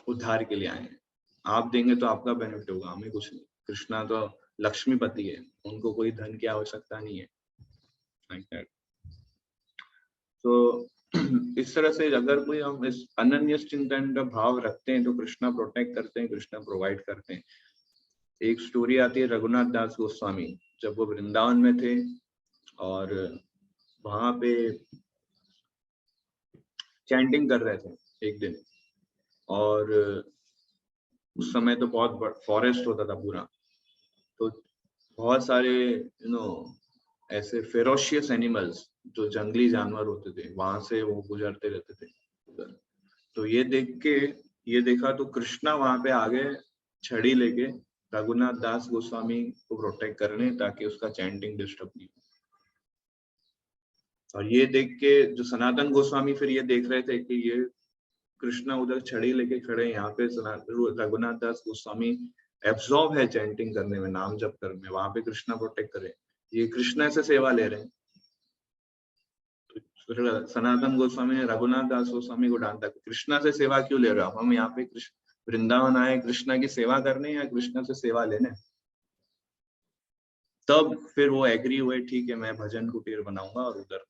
उद्धार के लिए आए हैं। आप देंगे तो आपका बेनिफिट होगा, हमें कुछ नहीं। कृष्णा तो लक्ष्मीपति है, उनको कोई धन की आवश्यकता नहीं है। तो इस तरह से अगर कोई हम इस अनन्य चिंतन का भाव रखते हैं तो कृष्णा प्रोटेक्ट करते हैं, कृष्णा प्रोवाइड करते हैं। एक स्टोरी आती है रघुनाथ दास गोस्वामी, जब वो वृंदावन में थे और वहां पे चैंटिंग कर रहे थे एक दिन, और उस समय तो बहुत फॉरेस्ट होता था पूरा, तो बहुत सारे ऐसे फेरोशियस एनिमल्स जो जंगली जानवर होते थे वहां से वो गुजरते रहते थे। तो ये देखा तो कृष्णा वहां पे आगे छड़ी लेके रघुनाथ दास गोस्वामी को प्रोटेक्ट करने, ताकि उसका चैंटिंग डिस्टर्ब नहीं हो। और ये देख के जो सनातन गोस्वामी फिर ये देख रहे थे कि ये कृष्णा उधर छड़ी लेके खड़े, यहाँ पे रघुनाथ दास गोस्वामी एब्जॉर्ब है चैंटिंग करने में, नाम जप करने में, वहां पे कृष्णा प्रोटेक्ट करे, ये कृष्णा से सेवा ले रहे हैं। तो सनातन गोस्वामी ने रघुनाथ दास गोस्वामी को डांटा, कृष्णा से सेवा क्यों ले रहे हो? हम यहाँ पे वृंदावन आए कृष्णा की सेवा करने या कृष्णा से सेवा लेने? तब फिर वो एग्री हुए, ठीक है मैं भजन कुटीर बनाऊंगा और उधर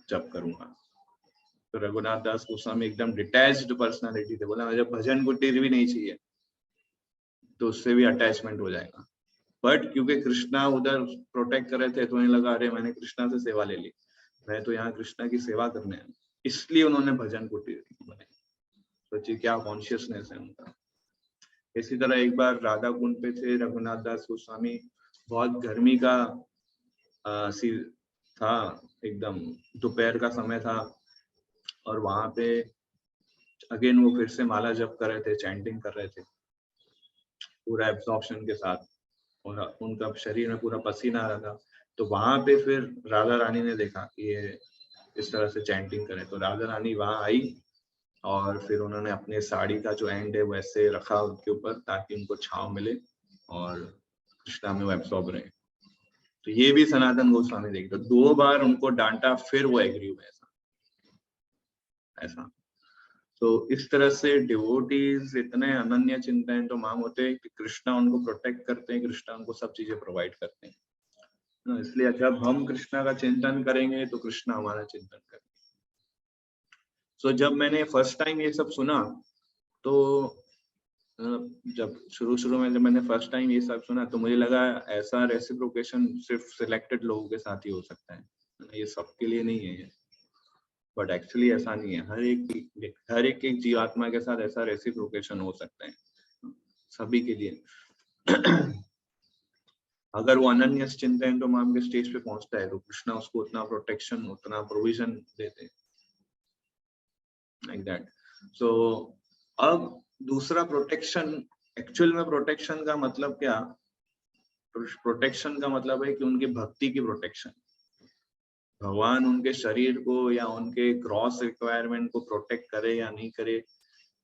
जप करूंगा। तो रघुनाथ दास गोस्वामी एकदम डिटैच्ड पर्सनालिटी थे, बोला मुझे भजन कुटीर भी नहीं चाहिए, तो उससे भी अटैचमेंट हो जाएगा। बट क्योंकि कृष्णा उधर प्रोटेक्ट कर रहे थे तो उन्हें लगा अरे मैंने कृष्णा से सेवा ले ली, मैं तो यहाँ कृष्णा की सेवा करने आया, इसलिए उन्होंने भजन कुटीर बनाई। सोचिए क्या कॉन्शियसनेस है उनका। इसी तरह एक बार राधा कुंड पे थे रघुनाथ दास गोस्वामी, बहुत गर्मी का था, एकदम दोपहर का समय था, और वहां पे अगेन वो फिर से माला जप कर रहे थे, चैंटिंग कर रहे थे पूरा एब्जॉर्प्शन के साथ, और उनका शरीर में पूरा पसीना आ रहा था। तो वहां पे फिर राधा रानी ने देखा कि ये इस तरह से चैंटिंग करे, तो राधा रानी वहां आई और फिर उन्होंने अपने साड़ी का जो एंड है वैसे रखा उनके ऊपर ताकि उनको छांव मिले और कृष्णा में वो एब्सॉर्ब रहे। तो ये भी सनातन गोस्वामी देखते, 2 बार उनको डांटा फिर वो एग्री हुए, ऐसा। तो इस तरह से डिवोटीज इतने अनन्य चिंतन तो माम होते हैं कि कृष्णा उनको प्रोटेक्ट करते हैं, कृष्णा उनको सब चीजें प्रोवाइड करते हैं ना। इसलिए जब हम कृष्णा का चिंतन करेंगे तो कृष्णा हमारा चिंतन करेंगे। सो जब मैंने फर्स्ट टाइम ये सब सुना, तो जब शुरू में जब मैंने फर्स्ट टाइम ये सब सुना तो मुझे लगा ऐसा रेसिप्रोकेशन सिर्फ सिलेक्टेड लोगों के साथ ही हो सकता है, ये सबके लिए नहीं है। बट एक्चुअली ऐसा नहीं है, हर एक जीवात्मा के साथ ऐसा रेसिप्रोकेशन हो सकता है, सभी के लिए। अगर वो अनन्य चिंतन तो माम के स्टेज पे पहुंचता है तो कृष्णा उसको उतना प्रोटेक्शन, उतना प्रोविजन देते हैं, लाइक दैट। सो अब दूसरा प्रोटेक्शन, एक्चुअल में प्रोटेक्शन का मतलब क्या? प्रोटेक्शन का मतलब है कि उनकी भक्ति की प्रोटेक्शन। भगवान उनके शरीर को या उनके ग्रॉस रिक्वायरमेंट को प्रोटेक्ट करे या नहीं करे,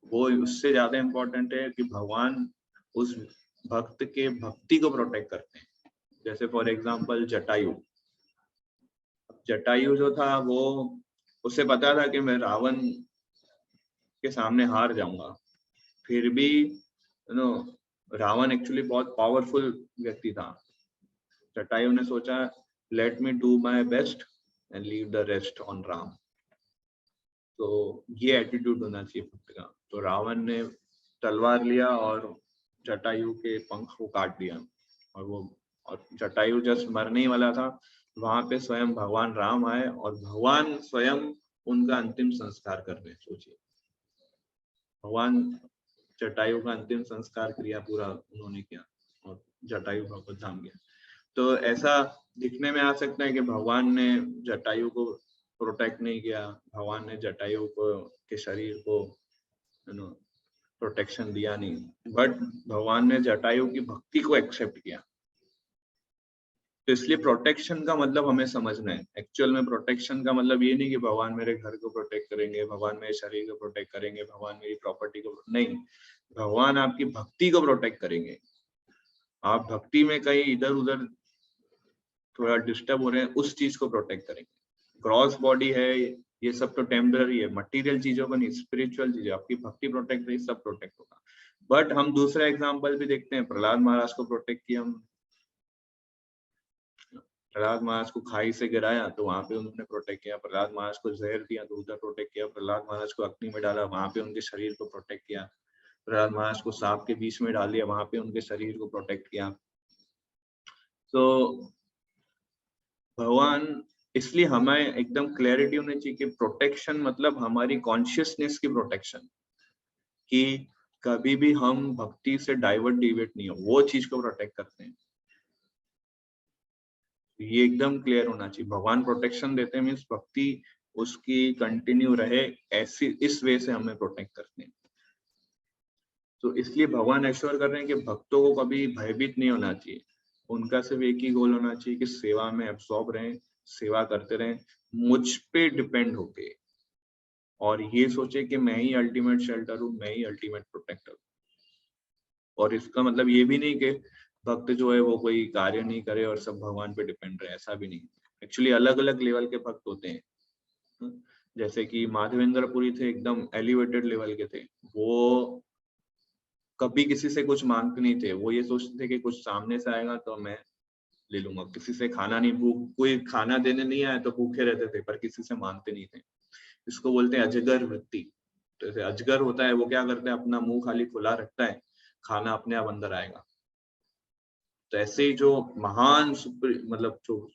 वो उससे ज्यादा इम्पोर्टेंट है कि भगवान उस भक्त के भक्ति को प्रोटेक्ट करते हैं। जैसे फॉर एग्जांपल जटायु जो था, वो उसे पता था कि मैं रावण के सामने हार जाऊंगा, फिर भी रावण एक्चुअली बहुत पावरफुल व्यक्ति था। जटायु ने सोचा let me do my best and leave the rest on Ram. तो ये एटीट्यूड होना चाहिए भक्त का। तो रावण ने तलवार लिया और जटायु के पंख को काट दिया, और जटायु जस्ट मरने ही वाला था, वहां पे स्वयं भगवान राम आए और भगवान स्वयं उनका अंतिम संस्कार कर रहे हैं। सोचिए, भगवान जटायु का अंतिम संस्कार क्रिया पूरा उन्होंने किया और जटायु भगवत धाम गया। तो ऐसा दिखने में आ सकता है कि भगवान ने जटायु को प्रोटेक्ट नहीं किया, भगवान ने जटायु को के शरीर को प्रोटेक्शन दिया नहीं, बट भगवान ने जटायु की भक्ति को एक्सेप्ट किया। तो इसलिए प्रोटेक्शन का मतलब हमें समझना है। एक्चुअल में प्रोटेक्शन का मतलब ये नहीं कि भगवान मेरे घर को प्रोटेक्ट करेंगे, भगवान मेरे शरीर को प्रोटेक्ट करेंगे, भगवान मेरी प्रॉपर्टी को नहीं, भगवान आपकी भक्ति को प्रोटेक्ट करेंगे। आप भक्ति में कहीं इधर उधर थोड़ा डिस्टर्ब हो रहे हैं, उस चीज को प्रोटेक्ट करेंगे। ग्रॉस बॉडी है, ये सब तो टेम्पररी है, मटेरियल चीजों को नहीं, स्पिरिचुअल चीजें, आपकी भक्ति प्रोटेक्ट रही, सब प्रोटेक्ट होगा। बट हम दूसरा एग्जांपल भी देखते हैं, प्रहलाद महाराज को प्रोटेक्ट किया हम, प्रहलाद महाराज को खाई से गिराया तो वहां पे उन्होंने प्रोटेक्ट किया, प्रहलाद महाराज को जहर दिया तो उधर प्रोटेक्ट किया, प्रहलाद महाराज को अग्नि में डाला वहां पे उनके शरीर को प्रोटेक्ट किया, प्रहलाद महाराज को सांप के बीच में डाल दिया वहां पे उनके शरीर को प्रोटेक्ट किया। तो भगवान, इसलिए हमें एकदम क्लैरिटी होनी चाहिए कि प्रोटेक्शन मतलब हमारी कॉन्शियसनेस की प्रोटेक्शन, कि कभी भी हम भक्ति से डाइवर्ट डिविएट नहीं हो, वो चीज को प्रोटेक्ट करते हैं। ये एकदम क्लियर होना चाहिए। भगवान प्रोटेक्शन देते हैं मीन्स भक्ति उसकी कंटिन्यू रहे, ऐसी इस वे से हमें प्रोटेक्ट करते हैं। तो इसलिए भगवान एश्योर कर रहे हैं कि भक्तों को कभी भयभीत नहीं होना चाहिए, उनका सिर्फ एक ही गोल होना चाहिए कि सेवा में एब्सॉर्ब रहें, सेवा करते रहें मुझ पे डिपेंड होके, और ये सोचे कि मैं ही अल्टीमेट शेल्टर हूँ, मैं ही अल्टीमेट प्रोटेक्टर हूँ। और इसका मतलब ये भी नहीं कि भक्त जो है वो कोई कार्य नहीं करे और सब भगवान पे डिपेंड रहे, ऐसा भी नहीं। एक्चुअली अलग अलग लेवल के भक्त होते हैं। जैसे कि माधवेंद्रपुरी थे, एकदम एलिवेटेड लेवल के थे, वो कभी किसी से कुछ मांगते नहीं थे, वो ये सोचते थे कि कुछ सामने से आएगा तो मैं ले लूंगा, किसी से खाना नहीं, भूख कोई खाना देने नहीं आया तो भूखे रहते थे पर किसी से मांगते नहीं थे। इसको बोलते हैं अजगर वृत्ति। तो जैसे अजगर होता है वो क्या करता है, अपना मुंह खाली खुला रखता है, खाना अपने आप अंदर आएगा। तो ऐसे ही जो महान मतलब जो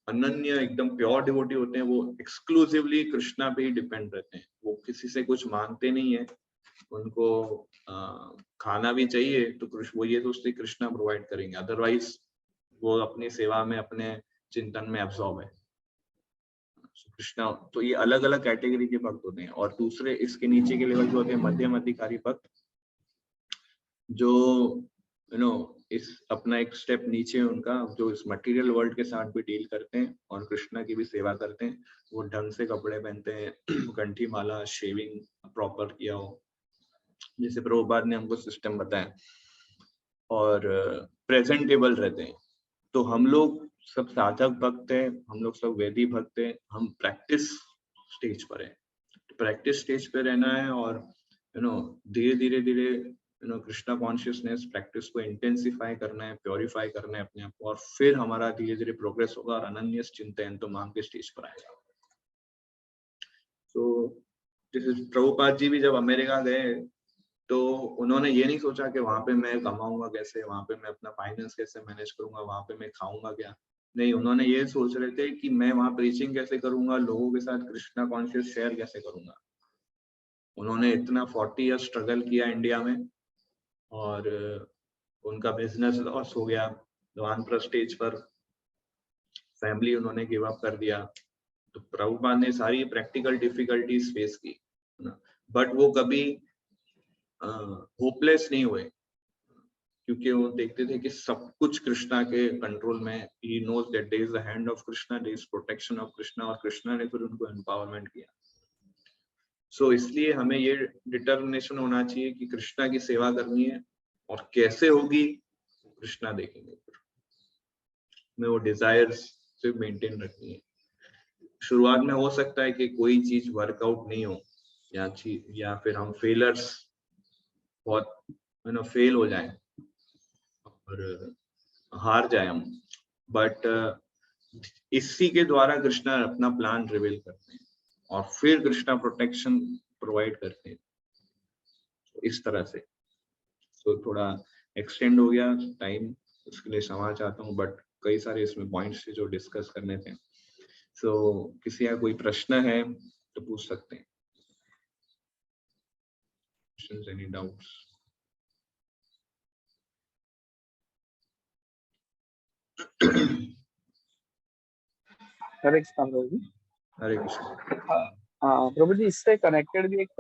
अनन्य एकदम प्योर डिवोटी होते हैं वो एक्सक्लूसिवली कृष्णा पे ही डिपेंड रहते हैं, वो किसी से कुछ मांगते नहीं है। उनको खाना भी चाहिए तो वो ये सोचते कृष्णा प्रोवाइड करेंगे, अदरवाइज वो अपनी सेवा में अपने चिंतन में एब्जॉर्ब है। कृष्णा, तो ये अलग अलग कैटेगरी के भक्त होते हैं। और दूसरे इसके नीचे के लेवल जो होते हैं मध्यम अधिकारी भक्त, जो इस अपना एक स्टेप नीचे उनका, जो इस मटेरियल वर्ल्ड के साथ भी डील करते हैं और कृष्णा की भी सेवा करते हैं। वो ढंग से कपड़े पहनते हैं, कंठी माला, शेविंग प्रॉपर किया हो, जैसे प्रभुपाद ने हमको सिस्टम बताया, और प्रेजेंटेबल रहते हैं। तो हम लोग सब साधक भक्त हैं, हम लोग सब वेदी भक्त हैं, हम प्रैक्टिस स्टेज पर है। प्रैक्टिस स्टेज पे रहना है और धीरे धीरे कृष्णा कॉन्शियसनेस प्रैक्टिस को इंटेंसिफाई करना है, प्योरीफाई करना है अपने आप को, और फिर हमारा धीरे धीरे प्रोग्रेस होगा और अनन्यस चिंतन तो माम के स्टेज पर आएगा। तो जैसे प्रभुपाद जी भी जब अमेरिका गए तो उन्होंने ये नहीं सोचा कि वहां पे मैं कमाऊंगा कैसे, वहां पे मैं अपना फाइनेंस कैसे मैनेज करूंगा, वहां पे मैं खाऊंगा क्या। नहीं, उन्होंने ये सोच रहे थे कि मैं वहां प्रीचिंग कैसे करूंगा, लोगों के साथ कृष्णा कॉन्शियस शेयर कैसे करूंगा। उन्होंने इतना 40 ईयर स्ट्रगल किया इंडिया में, और उनका बिजनेस लॉस हो गया, वानप्रस्थ स्टेज पर फैमिली उन्होंने गिव अप कर दिया। तो प्रभुपाद ने सारी प्रैक्टिकल डिफिकल्टीज फेस की, बट वो कभी होपलेस नहीं हुए, क्योंकि वो देखते थे कि सब कुछ कृष्णा के कंट्रोल में। He knows that there is the hand of Krishna, there is protection of Krishna, और कृष्णा ने फिर उनको एम्पावरमेंट किया। सो इसलिए हमें ये डिटर्मिनेशन होना चाहिए कि कृष्णा की सेवा करनी है, और कैसे होगी कृष्णा देखेंगे। में वो डिजायर्स से मेंटेन रखनी है। शुरुआत में हो सकता है कि कोई चीज वर्कआउट नहीं हो, या फिर हम फेलर्स बहुत फेल हो जाएं और हार जाए हम, बट इसी के द्वारा कृष्णा अपना प्लान रिवील करते हैं और फिर कृष्णा प्रोटेक्शन प्रोवाइड करते हैं। तो इस तरह से तो थोड़ा एक्सटेंड हो गया टाइम, उसके लिए क्षमा चाहता हूँ, बट कई सारे इसमें पॉइंट्स थे जो डिस्कस करने थे। सो किसी का कोई प्रश्न है तो पूछ सकते हैं। Questions, any doubts? हरे कृष्ण प्रभु जी। हरे कृष्ण। हाँ प्रभु जी, इससे कनेक्टेड भी एक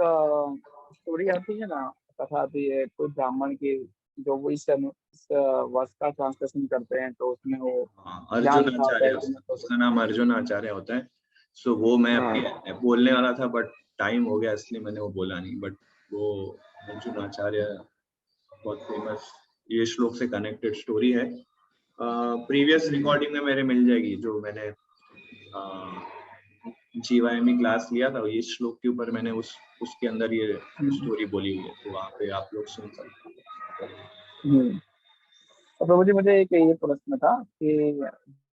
स्टोरी आती है ना, कथा आती है कोई ब्राह्मण की, जो वो इस वर्ष का ट्रांसलेशन करते हैं, तो उसमें वो अर्जुन आचार्य, उसका नाम अर्जुन आचार्य होता है। सो वो मैं बोलने वाला था, बट टाइम हो गया इसलिए मैंने वो बोला नहीं। बट वो अर्जुन आचार्य बहुत फेमस, ये श्लोक से कनेक्टेड स्टोरी है। प्रीवियस रिकॉर्डिंग में मेरे मिल जाएगी, जो मैंने जीवाएमी क्लास लिया था, ये श्लोक के ऊपर मैंने उसके अंदर ये स्टोरी बोली हुई है, तो वहाँ पे आप लोग सुन सकते हैं। तो प्रभु जी, मुझे एक ये प्रश्न था कि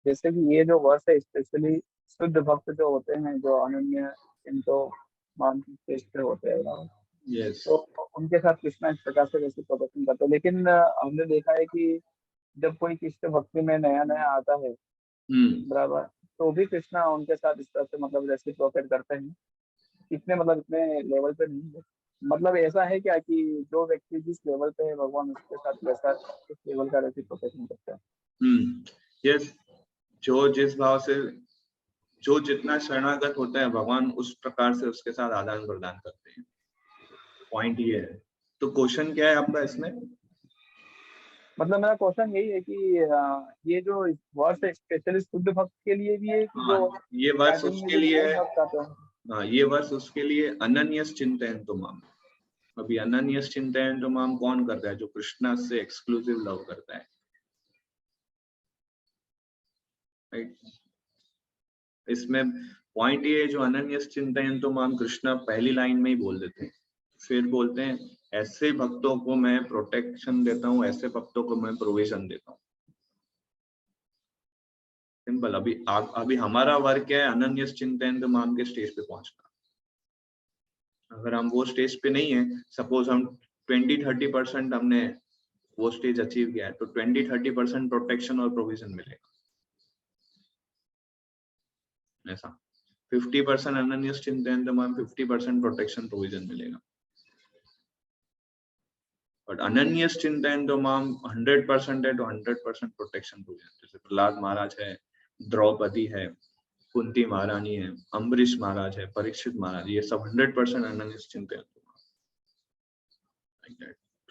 जैसे कि ये जो वर्ष है स्पेशली शुद्ध भक्त जो होते हैं, जो अनन्य इनको मानसिक होते हैं, yes. तो उनके साथ कृष्णा इस प्रकार से वैसे प्रदर्शन करते हैं। लेकिन हमने देखा है कि जब कोई कृष्ण भक्ति में नया नया आता है, बराबर, तो भी कृष्णा उनके साथ इस तरह से मतलब जैसे प्रोफेट करते हैं। इतने इतने लेवल पे नहीं है, मतलब ऐसा है क्या कि जो व्यक्ति जिस लेवल पे है भगवान उसके साथ वैसा उस लेवल का रेसिप्रोकेशन करता है। यस, जो जिस भाव से जो जितना शरणागत होता है भगवान उस प्रकार से उसके साथ आदान प्रदान करते हैं। पॉइंट ये है। तो क्वेश्चन क्या है आपका इसमें? मतलब मेरा क्वेश्चन यही है कि ये जो वर्ष है स्पेशली शुद्ध भक्त के लिए भी है कि जो ये वर्ष उसके लिए है। हाँ, ये वर्ष उसके लिए अनन्यस चिंतन तो माम। अभी अनन्यस चिंतन तो माम कौन करता है? जो कृष्णा से एक्सक्लूसिव लव करता है, राइट? इसमें पॉइंट ये है, जो अनन्यस चिंतन तो माम कृष्णा पहली लाइन में ही बोल देते हैं, फिर बोलते हैं ऐसे भक्तों को मैं प्रोटेक्शन देता हूँ, ऐसे भक्तों को मैं प्रोविजन देता हूँ। सिंपल। अभी हमारा वर्क है अनन्यस चिंतन तो माम के स्टेज पे पहुंचना। अगर हम वो स्टेज पे नहीं है, सपोज हम 20-30% हमने वो स्टेज अचीव किया है, तो 20-30% प्रोटेक्शन और प्रोविजन मिलेगा। ऐसा 50% अनन्यस चिंतन तो माम 50% प्रोटेक्शन प्रोविजन मिलेगा। बट अनन्यस चिंतन तो माम 100% है, तो 100% प्रोटेक्शन प्रोविजन। जैसे प्रहलाद महाराज है, द्रौपदी है, कुंती महारानी है, अम्बरीश महाराज है, परीक्षित महाराज, ये सब 100% अनन्यश्चिंत है।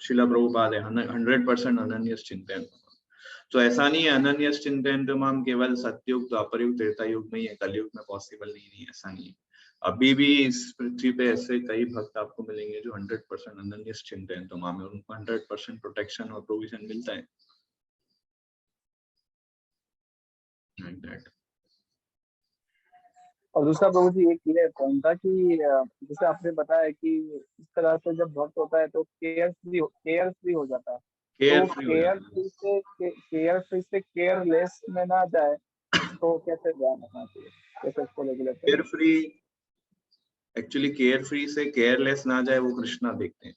शिला प्रभुपाद है 100% अनन्यश्चिंत है। तो ऐसा नहीं है अनन्यश्चिंत तमाम केवल सत्युग, द्वापरयुग, त्रेता युग में, कलयुग में पॉसिबल नहीं है, ऐसा नहीं है। अभी भी इस पृथ्वी पे ऐसे कई भक्त आपको मिलेंगे जो 100% अनन्यश्चिंत है तमाम, उनको 100% प्रोटेक्शन और प्रोविजन मिलता है। Like that. और दूसरा प्रभु जी एक ये पॉइंट था कि जैसे आपने बताया कि इस तरह से जब भक्त होता है तो केयर फ्री हो जाता है। तो केयर फ्री से केयरलेस में ना जाए, तो कैसे ध्यान रखना चाहिए, कैसे इसको regulate? Care free, actually care free से केयरलेस ना जाए, वो कृष्णा देखते हैं।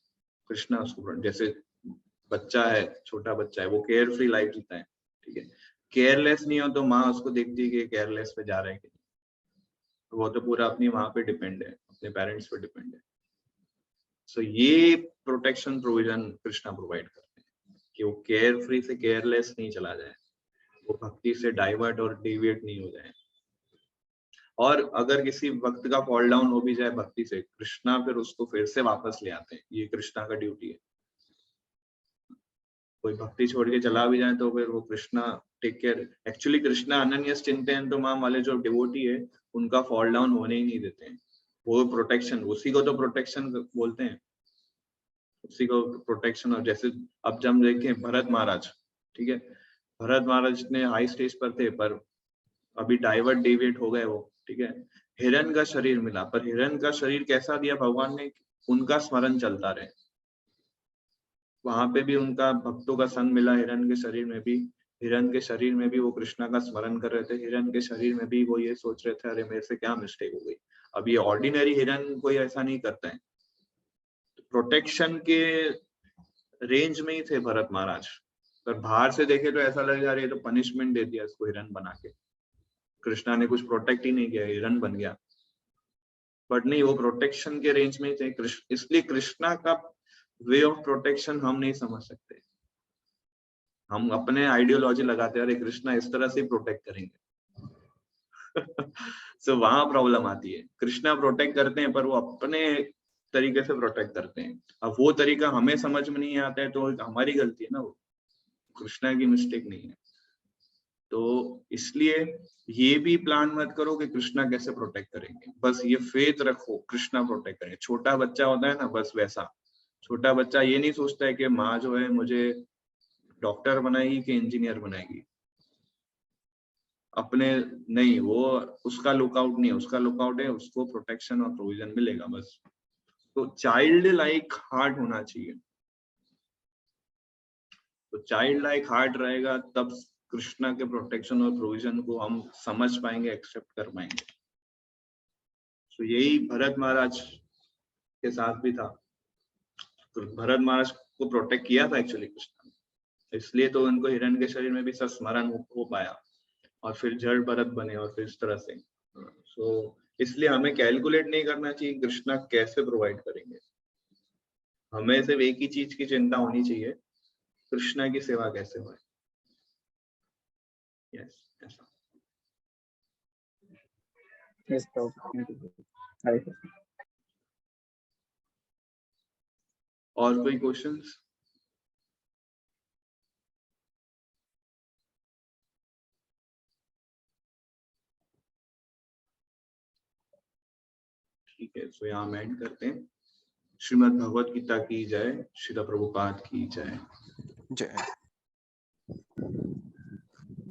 कृष्णा उसको, जैसे बच्चा है, छोटा बच्चा है, वो केयर फ्री लाइफ जीता है, ठीक है। केयरलेस नहीं हो तो माँ उसको देखती है कि केयरलेस पे जा रहा है कि नहीं, वो तो पूरा अपनी माँ पे डिपेंड है, अपने पेरेंट्स पे डिपेंड है। सो ये प्रोटेक्शन प्रोविजन कृष्णा प्रोवाइड करते हैं कि वो केयर फ्री से केयरलेस नहीं चला जाए, वो भक्ति से डाइवर्ट और डिविएट नहीं हो जाए। और अगर किसी भक्त का फॉल डाउन हो भी जाए भक्ति से, कृष्णा फिर उसको फिर से वापस ले आते हैं, ये कृष्णा का ड्यूटी है। कोई भक्ति छोड़ के चला भी जाए तो फिर वो Krishna take care. Actually Krishna अनन्यश्चिंतन तमाम वाले जो डिवोटी है उनका फॉल डाउन होने ही नहीं देते हैं, वो प्रोटेक्शन, उसी को तो प्रोटेक्शन बोलते हैं, उसी को प्रोटेक्शन। और जैसे अब जब देखें भरत महाराज, ठीक है, भरत महाराज ने हाई स्टेज पर थे पर अभी डाइवर्ट डेविएट हो गए वो, ठीक है। हिरण का शरीर मिला, पर हिरण का शरीर कैसा दिया भगवान ने, उनका स्मरण चलता रहे। वहां पे भी उनका भक्तों का संग मिला, हिरण के शरीर में भी, हिरण के शरीर में भी वो कृष्णा का स्मरण कर रहे थे, हिरण के शरीर में भी वो ये सोच रहे थे अरे मेरे से क्या मिस्टेक हो गई। अब ये ऑर्डिनरी हिरण कोई ऐसा नहीं करता है, प्रोटेक्शन के रेंज में ही थे भरत महाराज। पर बाहर से देखे तो ऐसा लग जा रहा है तो पनिशमेंट दे दिया इसको हिरण बना के, कृष्णा ने कुछ प्रोटेक्ट ही नहीं किया, हिरण बन गया। बट नहीं, वो प्रोटेक्शन के रेंज में थे। इसलिए कृष्णा का वे ऑफ प्रोटेक्शन हम नहीं समझ सकते। हम अपने आइडियोलॉजी लगाते हैं, अरे कृष्णा इस तरह से प्रोटेक्ट करेंगे। सो वहां प्रॉब्लम आती है। कृष्णा प्रोटेक्ट करते हैं पर वो अपने तरीके से प्रोटेक्ट करते हैं। अब वो तरीका हमें समझ में नहीं आता है तो हमारी गलती है ना, वो कृष्णा की मिस्टेक नहीं है। तो इसलिए ये भी प्लान मत करो कि कृष्णा कैसे प्रोटेक्ट करेंगे, बस ये फेथ रखो कृष्णा प्रोटेक्ट करेंगे। छोटा बच्चा होता है ना, बस वैसा छोटा बच्चा ये नहीं सोचता है कि माँ जो है मुझे डॉक्टर बनाएगी कि इंजीनियर बनाएगी, अपने नहीं, वो उसका लुकआउट नहीं है, उसका लुकआउट है उसको प्रोटेक्शन और प्रोविजन मिलेगा बस। तो चाइल्ड लाइक हार्ट होना चाहिए। तो चाइल्ड लाइक हार्ट रहेगा तब कृष्णा के प्रोटेक्शन और प्रोविजन को हम समझ पाएंगे, एक्सेप्ट कर पाएंगे। तो यही भरत महाराज के साथ भी था। तो भरत महाराज को प्रोटेक्ट किया था एक्चुअली कृष्णा ने, इसलिए तो उनको हिरण के शरीर में भी सब स्मरण हो पाया और फिर जड़ भरत बने और फिर इस तरह से। सो इसलिए हमें कैलकुलेट नहीं करना चाहिए कृष्णा कैसे प्रोवाइड करेंगे, हमें सिर्फ एक ही चीज की चिंता होनी चाहिए, कृष्णा की सेवा कैसे होए। यस, ऐसा। यस प्रभु। और कोई क्वेश्चंस? ठीक है, सो यहाँ हम एंड करते हैं। श्रीमद् भगवत गीता की जय, श्रील प्रभुपाद की जय। जय।